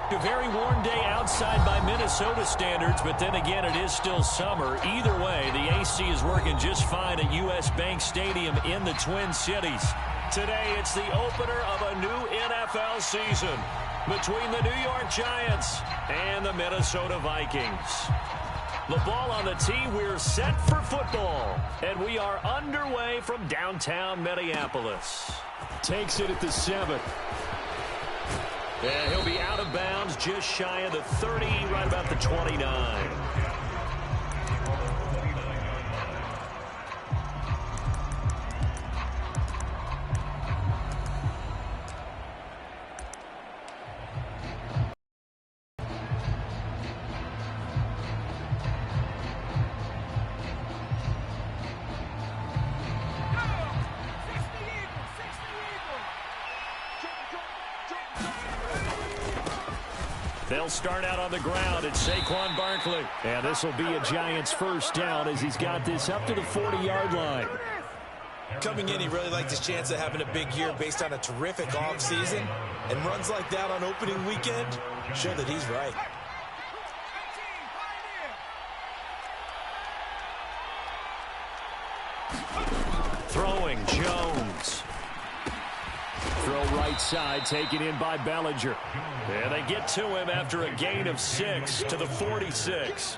A very warm day outside by Minnesota standards, but then again, it is still summer. Either way, the AC is working just fine at U.S. Bank Stadium in the Twin Cities. Today, it's the opener of a new NFL season between the New York Giants and the Minnesota Vikings. The ball on the tee, we're set for football, and we are underway from downtown Minneapolis. Takes it at the 7. And he'll be out of bounds just shy of the 30, right about the 29. They'll start out on the ground at Saquon Barkley. And this will be a Giants first down as he's got this up to the 40-yard line. Coming in, he really liked his chance of having a big year based on a terrific offseason. And runs like that on opening weekend show that he's right. Throwing, Jones. Throw right side, taken in by Bellinger. And they get to him after a gain of 6 to the 46.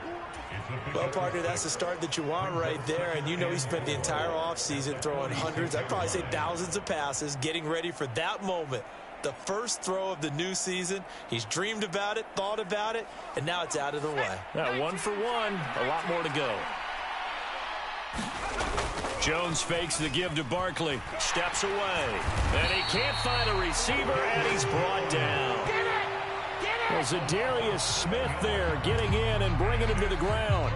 Well, partner, that's the start that you want right there. And you know he spent the entire offseason throwing hundreds, I'd probably say thousands of passes, getting ready for that moment. The first throw of the new season. He's dreamed about it, thought about it, and now it's out of the way. Now, 1 for 1, a lot more to go. Jones fakes the give to Barkley. Steps away. And he can't find a receiver, and he's brought down. Well, Zadarius Smith there getting in and bringing him to the ground.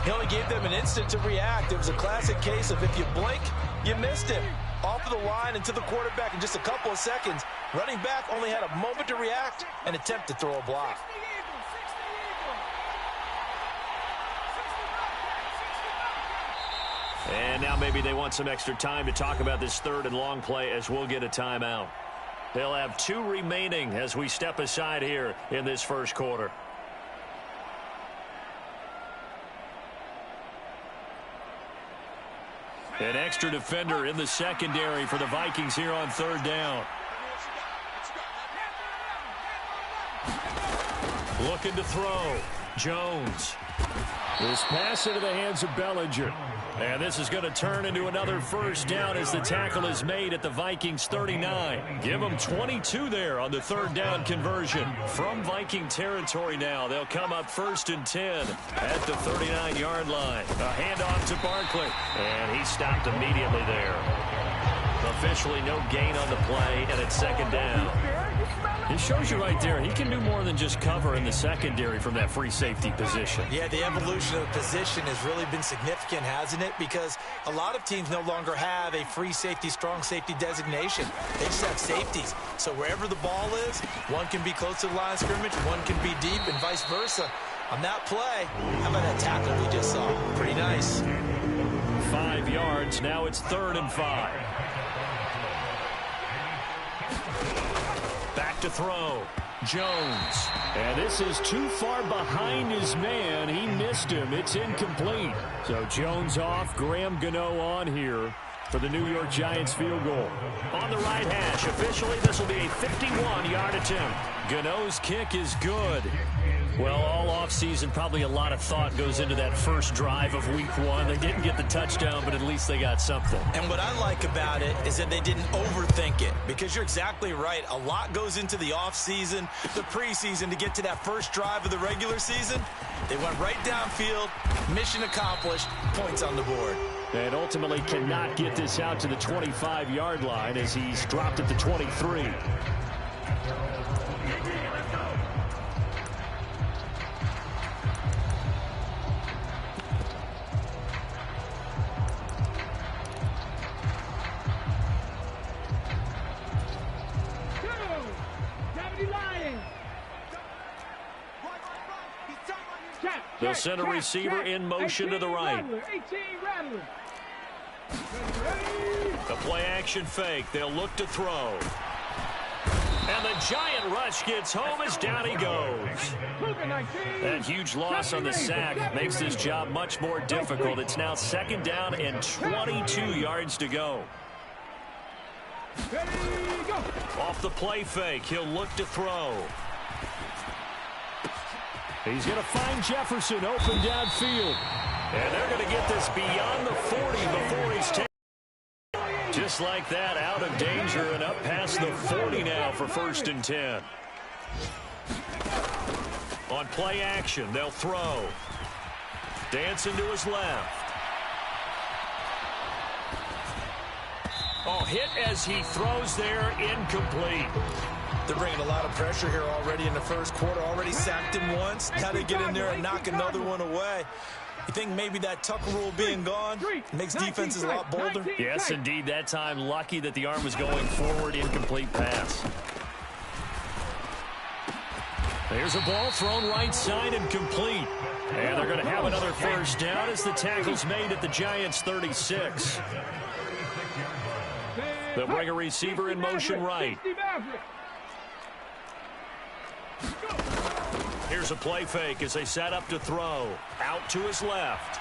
He only gave them an instant to react. It was a classic case of if you blink, you missed him. Off of the line and to the quarterback in just a couple of seconds. Running back only had a moment to react and attempt to throw a block. And now maybe they want some extra time to talk about this third and long play as we'll get a timeout. They'll have 2 remaining as we step aside here in this first quarter. An extra defender in the secondary for the Vikings here on third down. Looking to throw. Jones. This pass into the hands of Bellinger. And this is going to turn into another first down as the tackle is made at the Vikings 39. Give them 22 there on the third down conversion. From Viking territory now, they'll come up 1st and 10 at the 39-yard line. A handoff to Barkley. And he stopped immediately there. Officially no gain on the play, and it's 2nd down. It shows you right there, he can do more than just cover in the secondary from that free safety position. Yeah, the evolution of the position has really been significant, hasn't it? Because a lot of teams no longer have a free safety, strong safety designation. They just have safeties. So wherever the ball is, one can be close to the line of scrimmage, one can be deep, and vice versa. On that play, how about that tackle we just saw? Pretty nice. 5 yards, now it's 3rd and 5. Back to throw. Jones. And this is too far behind his man. He missed him. It's incomplete. So Jones off. Graham Gano on here for the New York Giants field goal. On the right hash. Officially, this will be a 51-yard attempt. Gano's kick is good. Well, all offseason, probably a lot of thought goes into that first drive of week 1. They didn't get the touchdown, but at least they got something. And what I like about it is that they didn't overthink it, because you're exactly right. A lot goes into the offseason, the preseason to get to that first drive of the regular season. They went right downfield, mission accomplished, points on the board. And ultimately cannot get this out to the 25-yard line as he's dropped at the 23. They'll send a receiver in motion to the right. The play action fake. They'll look to throw. And the giant rush gets home as down he goes. That huge loss on the sack makes this job much more difficult. It's now 2nd down and 22 yards to go. Off the play fake, he'll look to throw. He's going to find Jefferson open downfield. And they're going to get this beyond the 40 before he's taken. Just like that, out of danger and up past the 40 now for 1st and 10. On play action, they'll throw. Dancing to his left. Oh, hit as he throws there, incomplete. They're bringing a lot of pressure here already in the first quarter. Already sacked him once. Now they get in there and knock another one away. You think maybe that tuck rule being gone makes defenses a lot bolder? Yes, indeed. That time, lucky that the arm was going forward. Incomplete pass. There's a ball thrown right side and complete. And they're going to have another 1st down as the tackle's made at the Giants' 36. They'll bring a receiver in motion right. Here's a play fake as they set up to throw. Out to his left.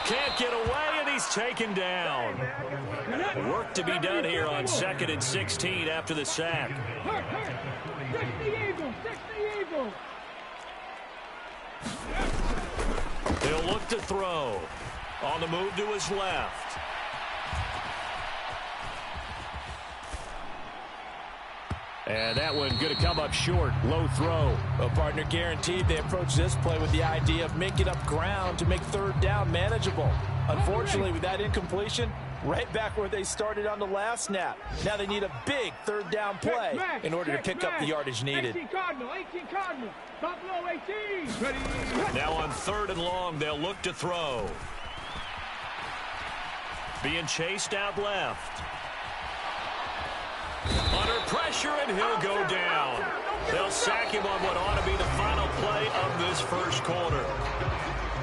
Can't get away, and he's taken down. Work to be done here on 2nd and 16 after the sack. He'll look to throw. On the move to his left. And that one going to come up short. Low throw. Well, partner, guaranteed they approach this play with the idea of making up ground to make 3rd down manageable. Unfortunately, with that incompletion, right back where they started on the last snap. Now they need a big 3rd down play in order to pick up the yardage needed. 18 Cardinal. Buffalo 18. Now on 3rd and long, they'll look to throw. Being chased out left. Under pressure, and he'll go down. They'll sack him on what ought to be the final play of this first quarter.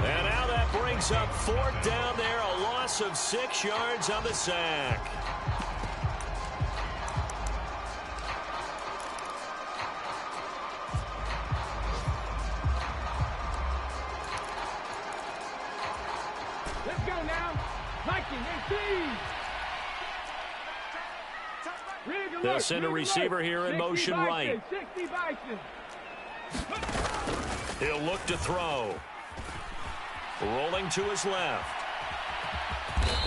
And now that brings up 4th down there, a loss of 6 yards on the sack. Let's go now. Viking 18. They'll send a receiver here in motion right. He'll look to throw. Rolling to his left.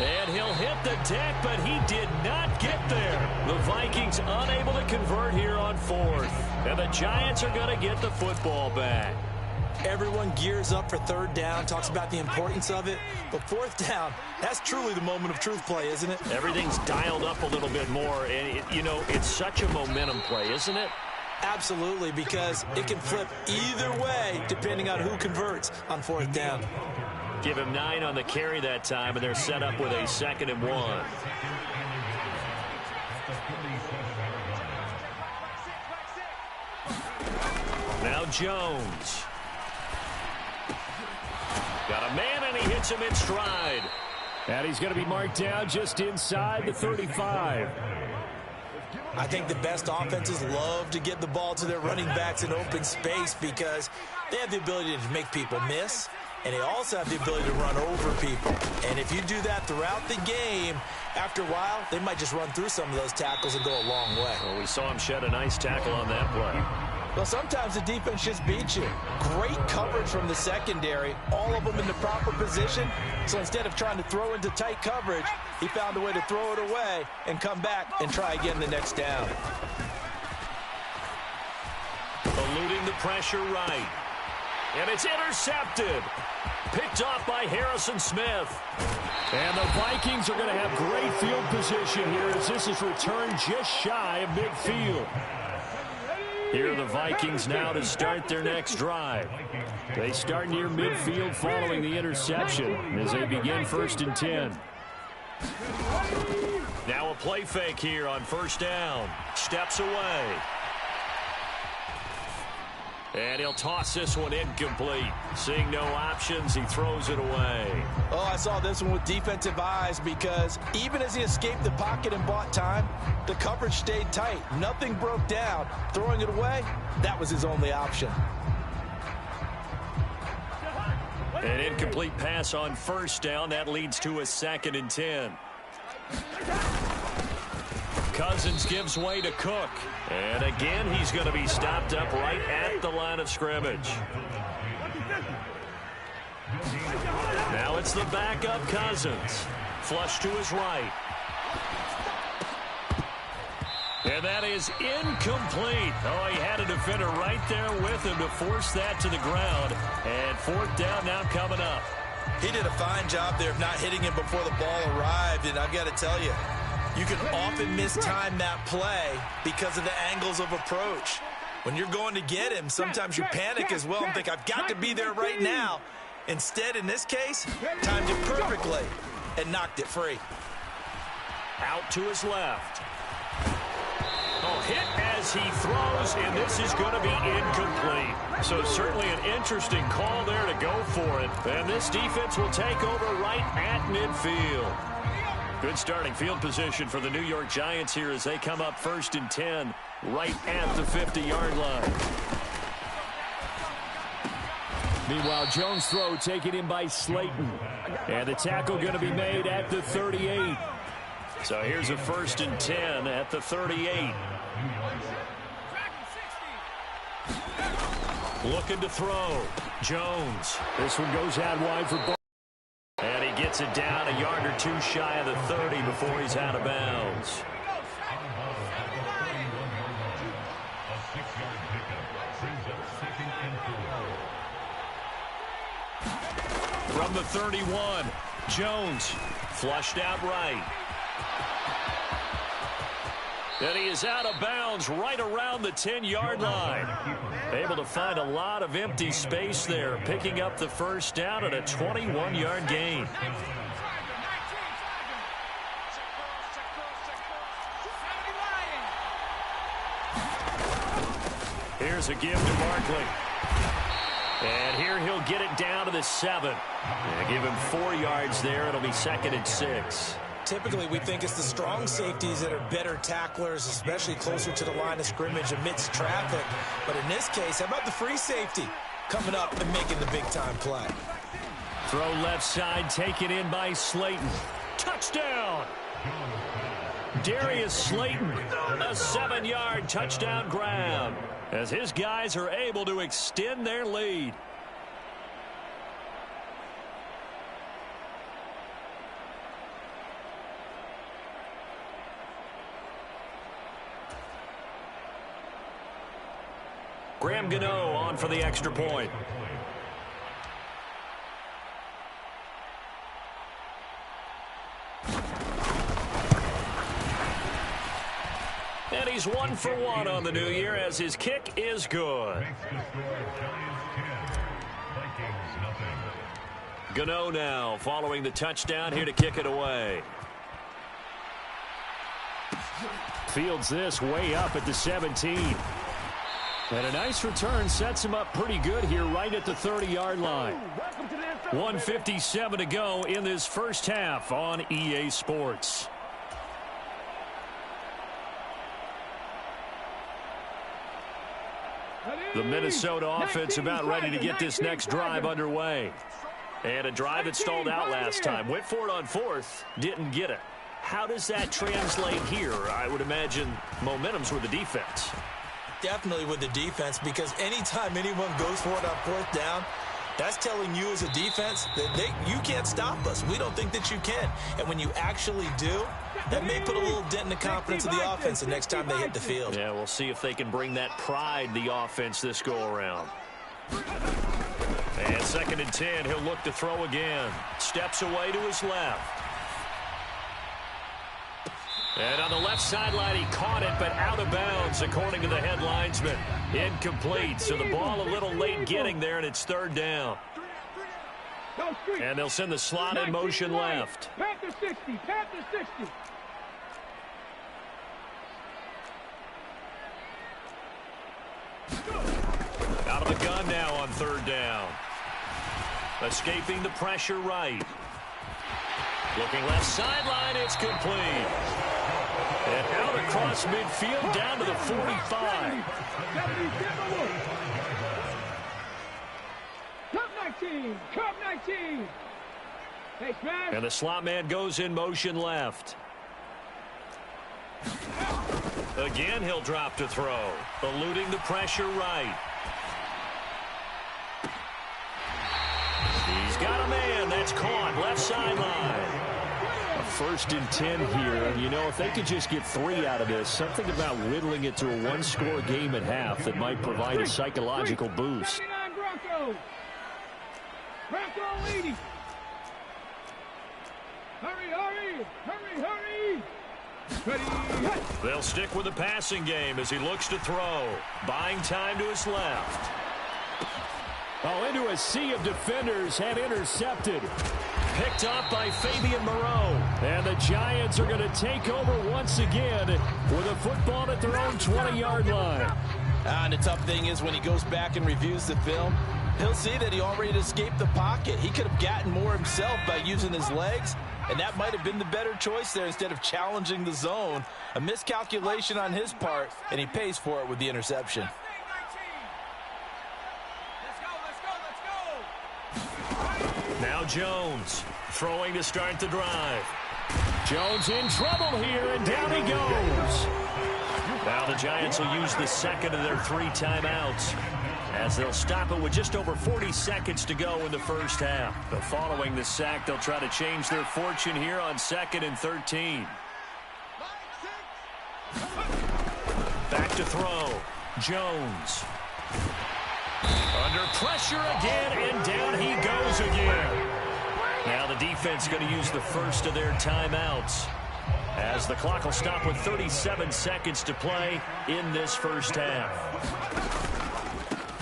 And he'll hit the deck, but he did not get there. The Vikings unable to convert here on 4th. And the Giants are going to get the football back. Everyone gears up for 3rd down, talks about the importance of it. But 4th down, that's truly the moment of truth play, isn't it? Everything's dialed up a little bit more. And, it's such a momentum play, isn't it? Absolutely, because it can flip either way depending on who converts on 4th down. Give him 9 on the carry that time, and they're set up with a 2nd and 1. Now Jones. Got a man, and he hits him in stride. And he's going to be marked down just inside the 35. I think the best offenses love to get the ball to their running backs in open space because they have the ability to make people miss, and they also have the ability to run over people. And if you do that throughout the game, after a while, they might just run through some of those tackles and go a long way. Well, we saw him shed a nice tackle on that play. Well, sometimes the defense just beats you. Great coverage from the secondary, all of them in the proper position. So instead of trying to throw into tight coverage, he found a way to throw it away and come back and try again the next down. Eluding the pressure right. And it's intercepted. Picked off by Harrison Smith. And the Vikings are going to have great field position here as this is returned just shy of midfield. Here are the Vikings now to start their next drive. They start near midfield following the interception as they begin 1st and 10. Now a play fake here on 1st down. Steps away. And he'll toss this one incomplete. Seeing no options, he throws it away. Oh, I saw this one with defensive eyes because even as he escaped the pocket and bought time, the coverage stayed tight. Nothing broke down. Throwing it away, that was his only option. An incomplete pass on first down. That leads to a 2nd and 10. Cousins gives way to Cook. And again, he's going to be stopped up right at the line of scrimmage. Now it's the backup Cousins. Flush to his right. And that is incomplete. Oh, he had a defender right there with him to force that to the ground. And 4th down now coming up. He did a fine job there of not hitting him before the ball arrived. And I've got to tell you, you can often mistime that play because of the angles of approach. When you're going to get him, sometimes you panic as well and think, I've got to be there right now. Instead, in this case, timed it perfectly and knocked it free. Out to his left. Oh, hit as he throws, and this is going to be incomplete. So certainly an interesting call there to go for it. And this defense will take over right at midfield. Good starting field position for the New York Giants here as they come up 1st and 10 right at the 50-yard line. Meanwhile, Jones' throw taken in by Slayton. And the tackle going to be made at the 38. So here's a 1st and 10 at the 38. Looking to throw. Jones. This one goes out wide for Barnes. And he gets it down a yard or 2 shy of the 30 before he's out of bounds. From the 31, Jones flushed out right. And he is out of bounds right around the 10-yard line. Able to find a lot of empty space there, picking up the 1st down at a 21-yard gain. Here's a give to Barkley. And here he'll get it down to the 7. And give him 4 yards there. It'll be 2nd and 6. Typically, we think it's the strong safeties that are better tacklers, especially closer to the line of scrimmage amidst traffic. But in this case, how about the free safety coming up and making the big-time play? Throw left side, taken in by Slayton. Touchdown! Darius Slayton, a 7-yard touchdown grab, as his guys are able to extend their lead. Graham Gano on for the extra point. And he's 1 for 1 on the new year as his kick is good. Gano now following the touchdown here to kick it away. Fields this way up at the 17. And a nice return sets him up pretty good here right at the 30-yard line. 1:57 to go in this first half on EA Sports. The Minnesota offense about ready to get this next drive underway. And a drive that stalled out last time. Went for it on 4th, didn't get it. How does that translate here? I would imagine momentum's with the defense. Definitely with the defense, because anytime anyone goes for it on 4th down, that's telling you as a defense that you can't stop us. We don't think that you can. And when you actually do, that may put a little dent in the confidence of the offense the next time they hit the field. Yeah, we'll see if they can bring that pride, the offense, this go-around. And 2nd and 10, he'll look to throw again. Steps away to his left. And on the left sideline, he caught it, but out of bounds, according to the head linesman. Incomplete, so the ball a little late getting there, and it's 3rd down. And they'll send the slot in motion left. Panther 60, Panther 60. Out of the gun now on third down. Escaping the pressure right. Looking left sideline, it's complete. And out across midfield down to the 45. Cup 19. Hey, smash. And the slot man goes in motion left. Again, he'll drop to throw. Eluding the pressure right. He's got a man. That's caught. Left sideline. A 1st and 10 here. And, you know, if they could just get 3 out of this, something about whittling it to a one-score game at half that might provide a psychological boost. Bronco leading. Hurry. Ready. They'll stick with the passing game as he looks to throw. Buying time to his left. Oh, into a sea of defenders and intercepted. Picked up by Fabian Moreau. And the Giants are going to take over once again with a football at their own 20-yard line. And the tough thing is when he goes back and reviews the film, he'll see that he already escaped the pocket. He could have gotten more himself by using his legs, and that might have been the better choice there instead of challenging the zone. A miscalculation on his part, and he pays for it with the interception. Now Jones throwing to start the drive. Jones in trouble here, and down he goes. Now the Giants will use the second of their 3 timeouts, as they'll stop it with just over 40 seconds to go in the first half. But following the sack, they'll try to change their fortune here on 2nd and 13. Back to throw. Jones. Under pressure again, and down he goes again. Now the defense going to use the first of their timeouts, as the clock will stop with 37 seconds to play in this first half.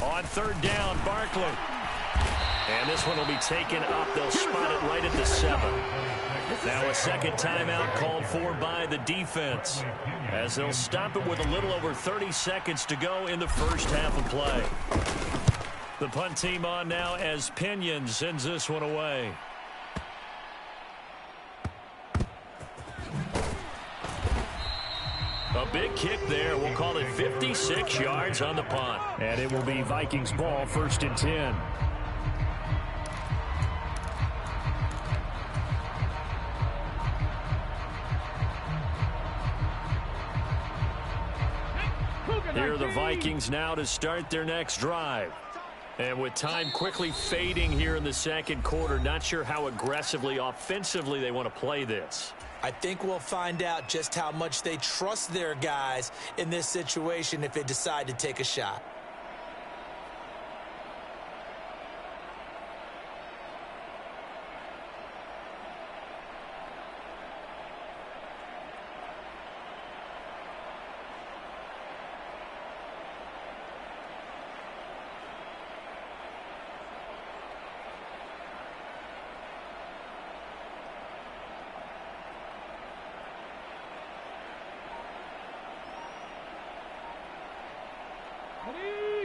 On 3rd down, Barkley. And this one will be taken up. They'll spot it right at the 7. Now a second timeout called for by the defense, as they'll stop it with a little over 30 seconds to go in the first half of play. The punt team on now as Pinion sends this one away. A big kick there. We'll call it 56 yards on the punt. And it will be Vikings ball, 1st and 10. Here are the Vikings now to start their next drive. And with time quickly fading here in the second quarter, not sure how aggressively, offensively they want to play this. I think we'll find out just how much they trust their guys in this situation if they decide to take a shot.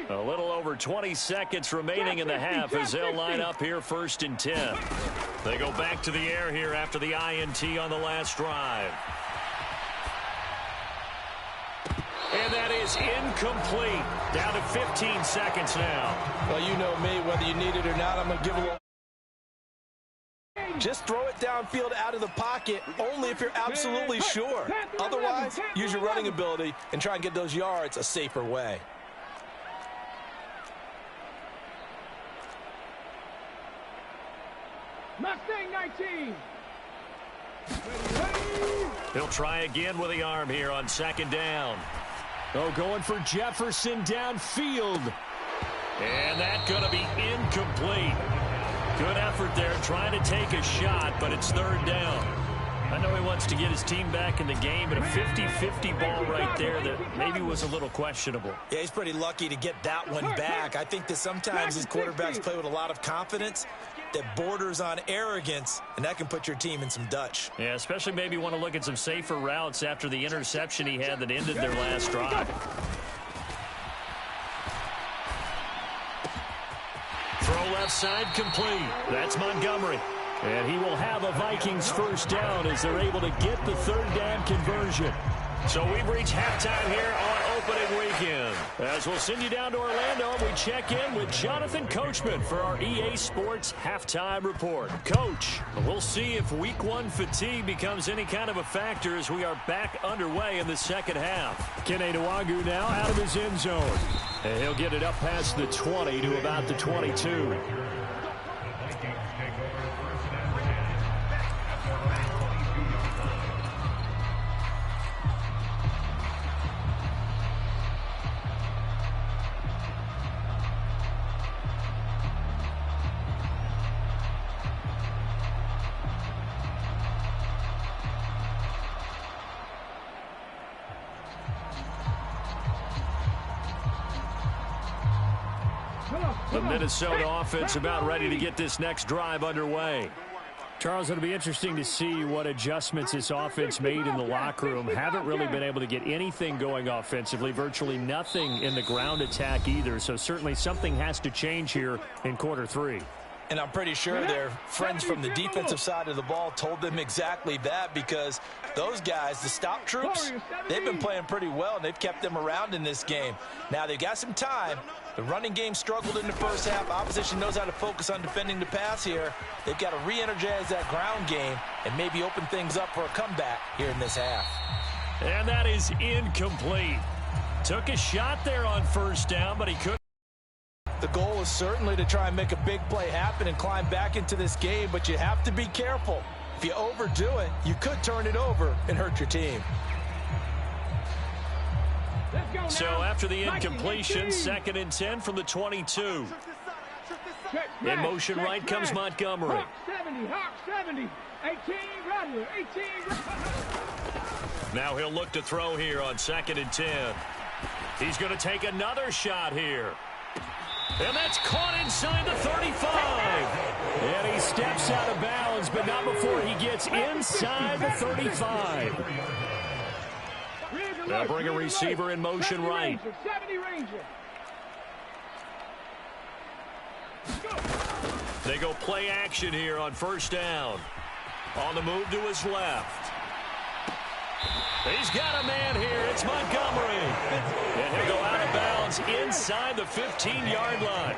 A little over 20 seconds remaining in the half as they'll line up here 1st and 10. They go back to the air here after the INT on the last drive. And that is incomplete. Down to 15 seconds now. Well, you know me, whether you need it or not, I'm going to give a little. Just throw it downfield out of the pocket only if you're absolutely sure. Otherwise, use your running ability and try and get those yards a safer way. Mustang 19. He'll try again with the arm here on 2nd down. Oh, going for Jefferson downfield. And that's going to be incomplete. Good effort there trying to take a shot, but it's 3rd down. I know he wants to get his team back in the game, but a 50-50 ball right there that maybe was a little questionable. Yeah, he's pretty lucky to get that one back. I think that sometimes his quarterbacks play with a lot of confidence that borders on arrogance, and that can put your team in some Dutch. Yeah, especially maybe want to look at some safer routes after the interception he had that ended their last drive. left side, complete. That's Montgomery. And he will have a Vikings first down as they're able to get the third down conversion. So we've reached halftime here on opening weekend. As we'll send you down to Orlando, and we check in with Jonathan Coachman for our EA Sports Halftime Report. Coach, we'll see if Week 1 fatigue becomes any kind of a factor as we are back underway in the second half. Kene Nwagu now out of his end zone. And he'll get it up past the 20 to about the 22. The Minnesota offense about ready to get this next drive underway. Charles, it'll be interesting to see what adjustments this offense made in the locker room. Haven't really been able to get anything going offensively, virtually nothing in the ground attack either. So certainly something has to change here in quarter 3. And I'm pretty sure their friends from the defensive side of the ball told them exactly that, because those guys, the stop troops, they've been playing pretty well, and they've kept them around in this game. Now, they've got some time. The running game struggled in the first half. Opposition knows how to focus on defending the pass here. They've got to re-energize that ground game and maybe open things up for a comeback here in this half. And that is incomplete. Took a shot there on first down, but he couldn't. The goal is certainly to try and make a big play happen and climb back into this game, but you have to be careful. If you overdo it, you could turn it over and hurt your team. So after the incompletion, 2nd and 10 from the 22. In motion right comes Montgomery. Hawk 70, 18, Rattler, 18. Now he'll look to throw here on 2nd and 10. He's going to take another shot here. And that's caught inside the 35. And he steps out of bounds, but not before he gets inside the 35. They'll bring a receiver in motion right. 70 Ranger. They go play action here on first down. On the move to his left. He's got a man here. It's Montgomery. And he'll go out of bounds inside the 15-yard line.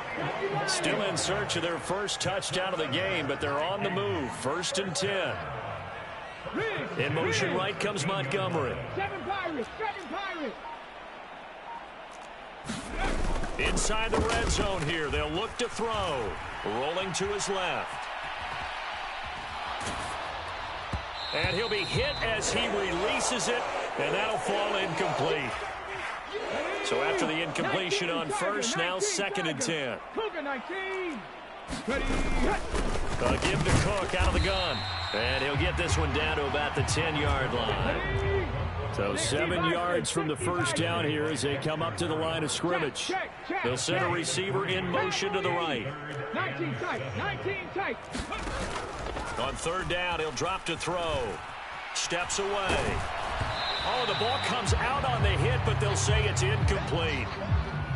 Still in search of their first touchdown of the game, but they're on the move. 1st and 10. In motion right comes Montgomery. 7 Pirates, 7 Pirates. Inside the red zone here. They'll look to throw. Rolling to his left. And he'll be hit as he releases it, and that'll fall incomplete. So after the incompletion on first, now 2nd and 10. Cougar 19. Ready. Give to Cook out of the gun. And he'll get this one down to about the 10-yard line. So 7 yards from the first down here as they come up to the line of scrimmage. They'll send a receiver in motion to the right. 19 tight, 19 tight. On 3rd down, he'll drop to throw. Steps away. Oh, the ball comes out on the hit, but they'll say it's incomplete.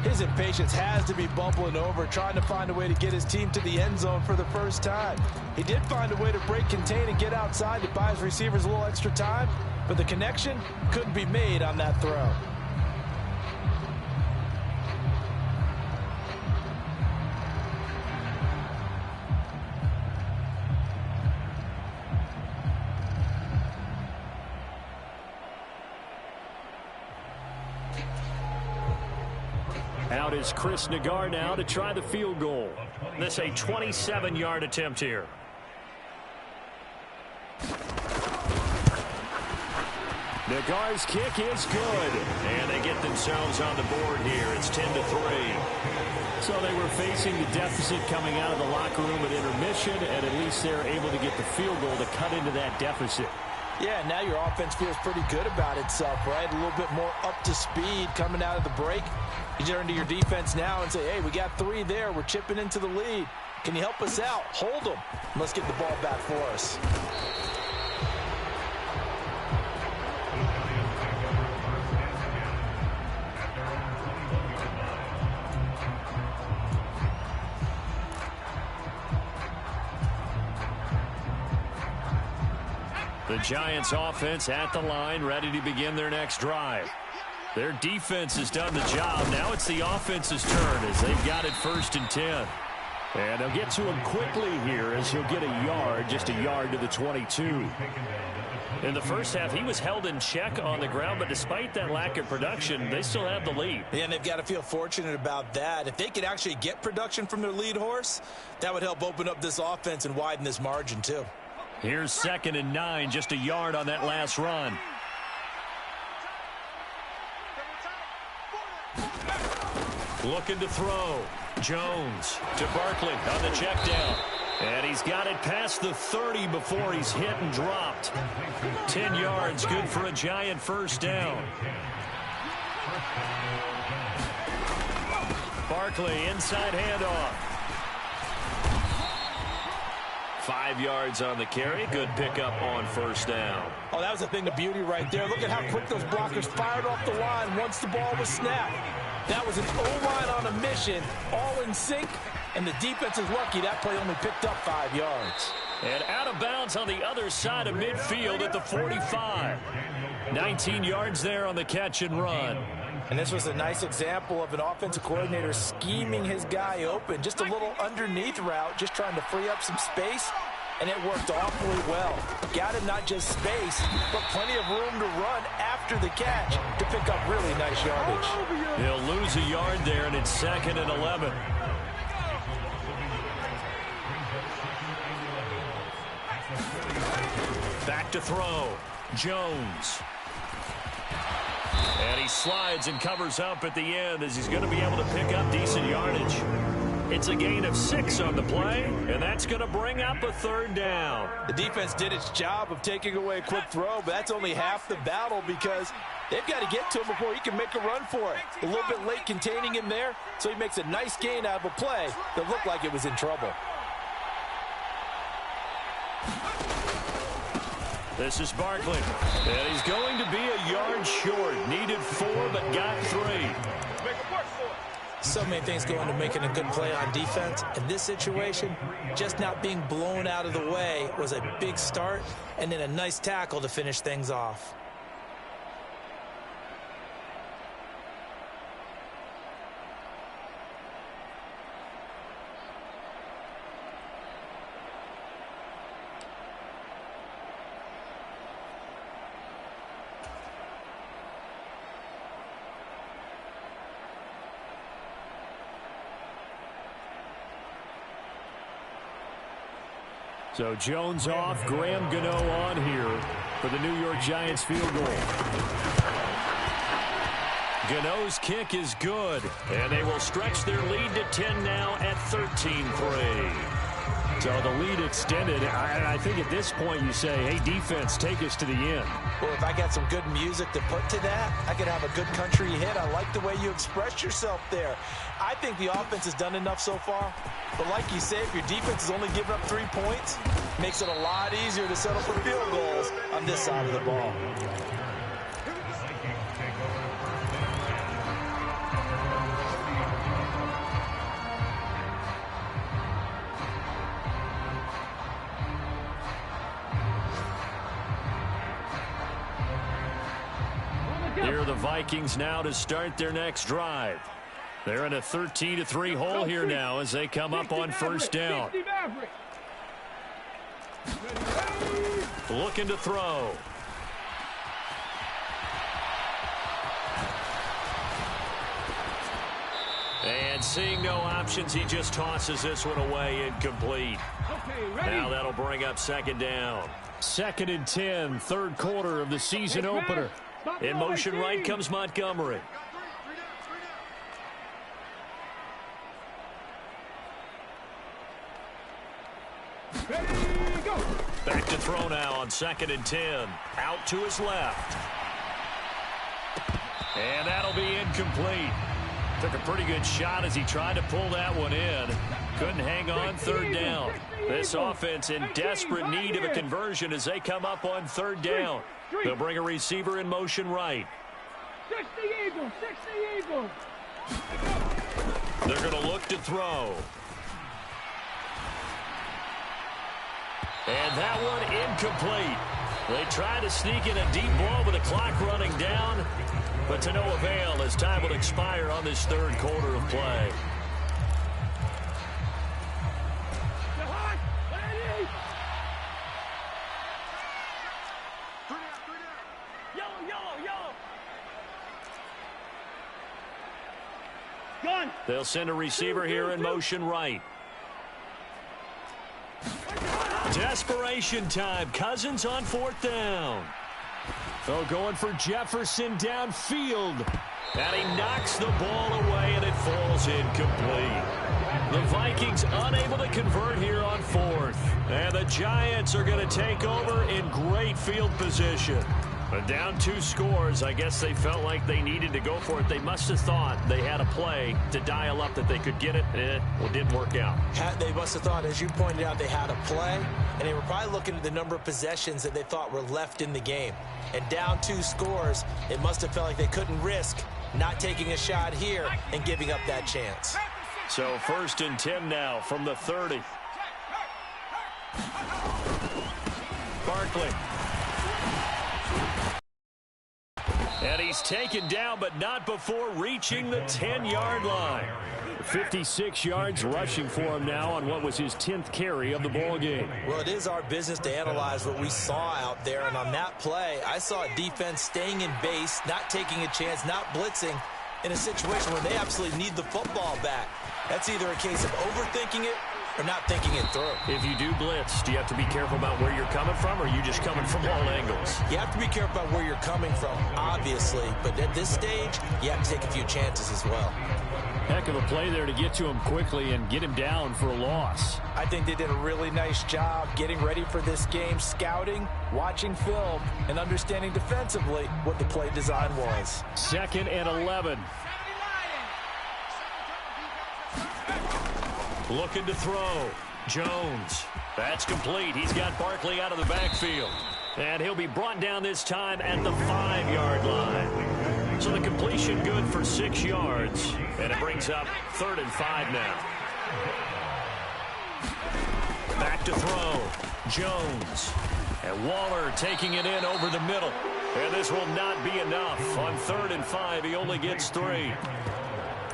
His impatience has to be bubbling over, trying to find a way to get his team to the end zone for the first time. He did find a way to break, contain, and get outside to buy his receivers a little extra time, but the connection couldn't be made on that throw. Out is Chris Nagar now to try the field goal. This a 27-yard attempt here. Nagar's kick is good. And they get themselves on the board here. It's 10-3. So they were facing the deficit coming out of the locker room at intermission, and at least they're able to get the field goal to cut into that deficit. Yeah, now your offense feels pretty good about itself, right? A little bit more up to speed coming out of the break. You turn to your defense now and say, hey, we got 3 there. We're chipping into the lead. Can you help us out? Hold them. Let's get the ball back for us. The Giants offense at the line, ready to begin their next drive. Their defense has done the job. Now it's the offense's turn as they've got it 1st and 10. And they'll get to him quickly here as he'll get a yard, just a yard to the 22. In the first half, he was held in check on the ground, but despite that lack of production, they still have the lead. Yeah, and they've got to feel fortunate about that. If they could actually get production from their lead horse, that would help open up this offense and widen this margin too. Here's 2nd and 9, just a yard on that last run. Looking to throw. Jones to Barkley on the check down. And he's got it past the 30 before he's hit and dropped. 10 yards, good for a Giant 1st down. Barkley, inside handoff. 5 yards on the carry. Good pickup on 1st down. Oh, that was a thing of beauty right there. Look at how quick those blockers fired off the line once the ball was snapped. That was an O-line on a mission, all in sync, and the defense is lucky that play only picked up 5 yards. And out of bounds on the other side of midfield at the 45. 19 yards there on the catch and run. And this was a nice example of an offensive coordinator scheming his guy open. Just a little underneath route, just trying to free up some space, and it worked awfully well. Got him not just space, but plenty of room to run after the catch to pick up really nice yardage. He'll lose a yard there, and it's 2nd and 11. Back to throw. Jones. And he slides and covers up at the end as he's going to be able to pick up decent yardage. It's a gain of 6 on the play, and that's going to bring up a 3rd down. The defense did its job of taking away a quick throw, but that's only half the battle because they've got to get to him before he can make a run for it. A little bit late containing him there, so he makes a nice gain out of a play that looked like it was in trouble. This is Barkley, and he's going to be a yard short. Needed 4, but got 3. So many things go into making a good play on defense. In this situation, just not being blown out of the way was a big start, and then a nice tackle to finish things off. So Jones off, Graham Gano on here for the New York Giants field goal. Gano's kick is good, and they will stretch their lead to 10 now at 13-3. So the lead extended. I think at this point you say, hey, defense, take us to the end. Well, if I got some good music to put to that, I could have a good country hit. I like the way you express yourself there. I think the offense has done enough so far. But like you say, if your defense is only giving up 3 points, it makes it a lot easier to settle for field goals on this side of the ball. Here are the Vikings now to start their next drive. They're in a 13-3 hole here now as they come up on 1st down. Looking to throw. And seeing no options, he just tosses this one away incomplete. Now that'll bring up 2nd down. 2nd and 10, 3rd quarter of the season opener. In motion right comes Montgomery. Back to throw now on 2nd and 10. Out to his left. And that'll be incomplete. Took a pretty good shot as he tried to pull that one in. Couldn't hang on 3rd down. This offense in desperate need of a conversion as they come up on 3rd down. They'll bring a receiver in motion right. 60 Eagles, 60 Eagles. They're going to look to throw. And that one incomplete. They try to sneak in a deep ball with the clock running down, but to no avail as time will expire on this third quarter of play. They'll send a receiver here in motion right. Desperation time. Cousins on fourth down. Oh, going for Jefferson downfield. And he knocks the ball away, and it falls incomplete. The Vikings unable to convert here on fourth. And the Giants are going to take over in great field position. But down 2 scores, I guess they felt like they needed to go for it. They must have thought they had a play to dial up that they could get it. Well, it didn't work out. They must have thought, as you pointed out, they had a play, and they were probably looking at the number of possessions that they thought were left in the game. And down 2 scores, it must have felt like they couldn't risk not taking a shot here and giving up that chance. So 1st and 10 now from the 30. Barkley. And he's taken down, but not before reaching the 10-yard line. 56 yards rushing for him now on what was his 10th carry of the ball game. Well, it is our business to analyze what we saw out there, and on that play, I saw a defense staying in base, not taking a chance, not blitzing in a situation where they absolutely need the football back. That's either a case of overthinking it or not thinking it through. If you do blitz, do you have to be careful about where you're coming from, or are you just coming from all angles? You have to be careful about where you're coming from, obviously, but at this stage, you have to take a few chances as well. Heck of a play there to get to him quickly and get him down for a loss. I think they did a really nice job getting ready for this game, scouting, watching film, and understanding defensively what the play design was. 2nd and 11. Looking to throw. Jones. That's complete. He's got Barkley out of the backfield. And he'll be brought down this time at the 5-yard line. So the completion good for 6 yards. And it brings up 3rd and 5 now. Back to throw. Jones. And Waller taking it in over the middle. And this will not be enough. On 3rd and 5, he only gets 3.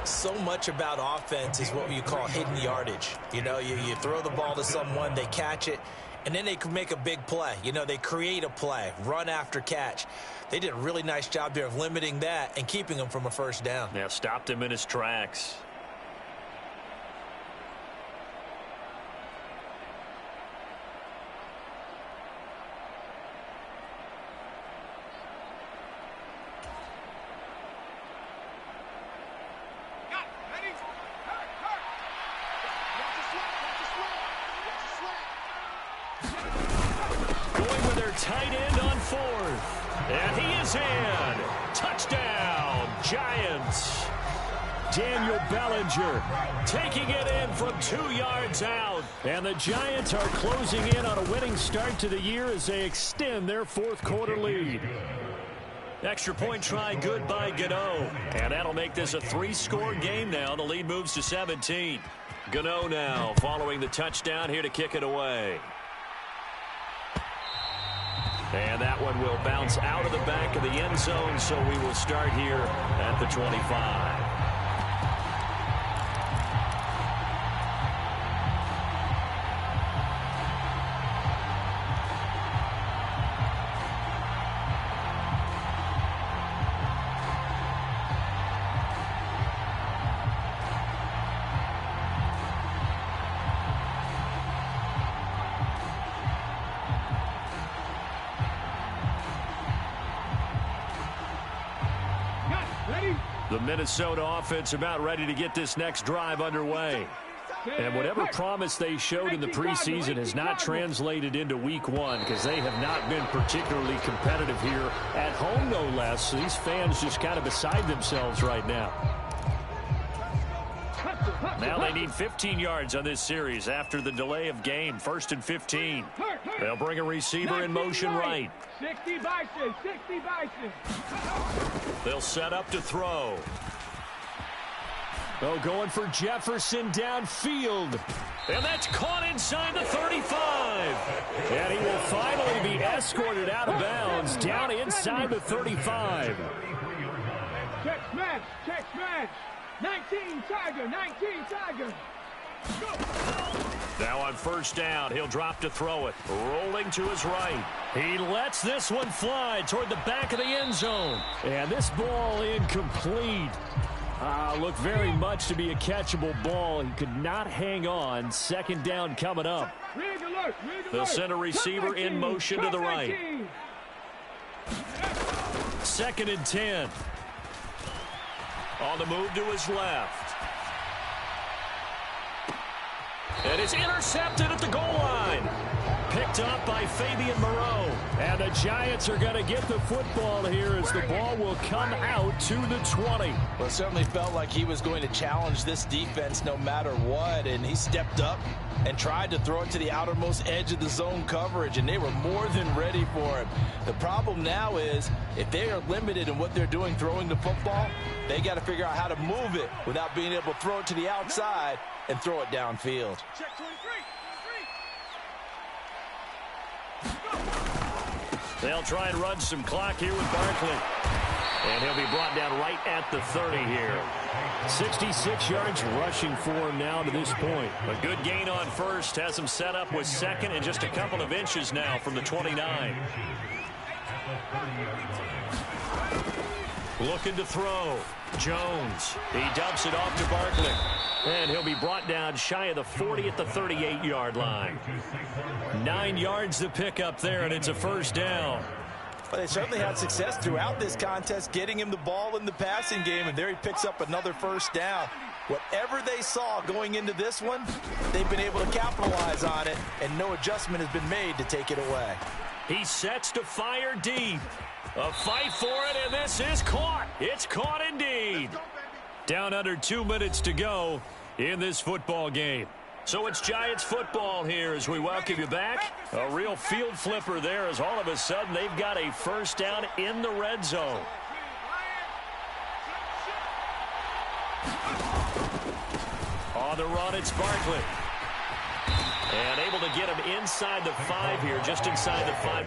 So much about offense is what you call hidden yardage. You know, you throw the ball to someone, they catch it, and then they can make a big play. You know, they create a play, run after catch. They did a really nice job there of limiting that and keeping him from a first down. Yeah, stopped him in his tracks. Tight end on 4th. And he is in. Touchdown, Giants. Daniel Bellinger taking it in from 2 yards out. And the Giants are closing in on a winning start to the year as they extend their 4th quarter lead. Extra point try good by Gano. And that'll make this a 3-score game now. The lead moves to 17. Gano now following the touchdown here to kick it away. And that one will bounce out of the back of the end zone, so we will start here at the 25. The Minnesota offense about ready to get this next drive underway. And whatever promise they showed in the preseason has not translated into week 1 because they have not been particularly competitive here at home, no less. These fans just kind of beside themselves right now. Now they need 15 yards on this series after the delay of game. 1st and 15. They'll bring a receiver in motion right. 60 Bison, 60 Bison. They'll set up to throw. Oh, going for Jefferson downfield. And that's caught inside the 35. And he will finally be escorted out of bounds down inside the 35. Check smash, check smash. 19 Tiger, 19 Tiger. Now on first down, he'll drop to throw it. Rolling to his right. He lets this one fly toward the back of the end zone. And this ball incomplete. Looked very much to be a catchable ball. He could not hang on. Second down coming up. They'll send a receiver in motion to the right. 2nd and 10. On the move to his left. And it's intercepted at the goal line. Picked up by Fabian Moreau. And the Giants are going to get the football here as the ball will come out to the 20. Well, it certainly felt like he was going to challenge this defense no matter what, and he stepped up and tried to throw it to the outermost edge of the zone coverage, and they were more than ready for him. The problem now is if they are limited in what they're doing throwing the football, they got to figure out how to move it without being able to throw it to the outside and throw it downfield. Check 23. They'll try and run some clock here with Barkley. And he'll be brought down right at the 30 here. 66 yards rushing for him now to this point. A good gain on first. Has him set up with second and just a couple of inches now from the 29. Looking to throw. Jones. He dumps it off to Barkley. And he'll be brought down shy of the 40 at the 38-yard line. 9 yards to pick up there, and it's a first down. Well, they certainly had success throughout this contest getting him the ball in the passing game, and there he picks up another first down. Whatever they saw going into this one, they've been able to capitalize on it, and no adjustment has been made to take it away. He sets to fire deep. A fight for it, and this is caught. It's caught indeed. Down under 2 minutes to go in this football game. So it's Giants football here as we welcome you back. A real field flipper there as all of a sudden they've got a first down in the red zone. On the run, it's Barkley. And able to get him inside the 5 here, just inside the 5.